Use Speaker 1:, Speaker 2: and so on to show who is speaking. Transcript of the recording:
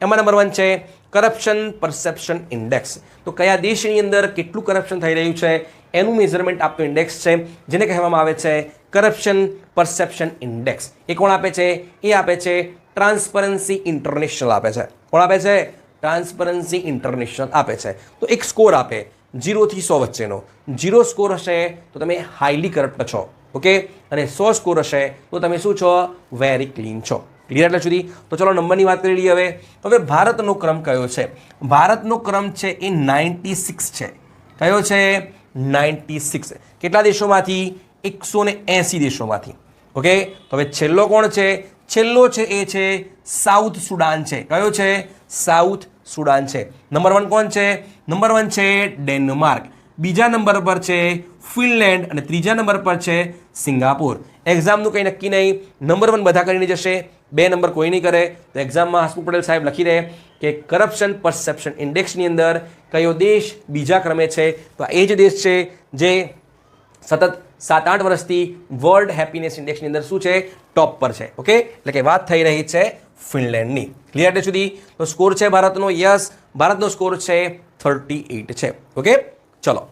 Speaker 1: એમાં નંબર 1 છે corruption perception index. તો કયા દેશની અંદર કેટલું કરપ્શન થઈ રહ્યું છે એનું મેઝરમેન્ટ આપતું ઇન્ડેક્સ છે, જેને કહેવામાં આવે છે કરપ્શન પરસેપ્શન ઇન્ડેક્સ. એ કોણ આપે છે? એ આપે છે ટ્રાન્સપરન્સી ઇન્ટરનેશનલ આપે છે. કોણ આપે છે? ટ્રાન્સપરન્સી ઇન્ટરનેશનલ આપે છે. તો એક સ્કોર આપે 0 થી 100 વચ્ચેનો. 0 સ્કોર હશે તો તમે હાઈલી કરપ્ટ છો, ઓકે, અને 100 સ્કોર હશે તો તમે શું છો? વેરી ક્લીન છો. ક્લિયર એટલે સુધી? તો ચલો નંબરની વાત કરી લઈએ. હવે ભારતનો ક્રમ કયો છે? ભારતનો ક્રમ છે એ 96 છે. કયો છે? 96. કેટલા દેશોમાંથી? 180 દેશોમાંથી. ઓકે, તો હવે છેલ્લો કોણ છે? છેલ્લો છે એ છે સાઉથ સુડાન છે. કયો છે? સાઉથ સુડાન છે. નંબર 1 કોણ છે? નંબર 1 છે ડેનમાર્ક, બીજા નંબર પર છે ફિનલેન્ડ અને ત્રીજા નંબર પર છે સિંગાપુર. એક્ઝામનું કંઈ નક્કી નહીં, નંબર 1 બધા કરીને જશે, 2 નંબર કોઈ નહીં કરે. તો એક્ઝામમાં હસમુખ પટેલ સાહેબ લખી દે કે કરપ્શન પરસેપ્શન ઇન્ડેક્સની અંદર કયો દેશ બીજા ક્રમે છે? તો આ એ જ દેશ છે જે સતત 7-8 વર્ષથી વર્લ્ડ હેપીનેસ ઇન્ડેક્સની અંદર શું છે? ટોપ પર છે. ઓકે, એટલે કે વાત થઈ રહી છે ફિનલેન્ડની. ક્લિયર એટલે સુધી? તો સ્કોર છે ભારતનો, યસ, ભારતનો સ્કોર છે 38 છે. ઓકે, ચલો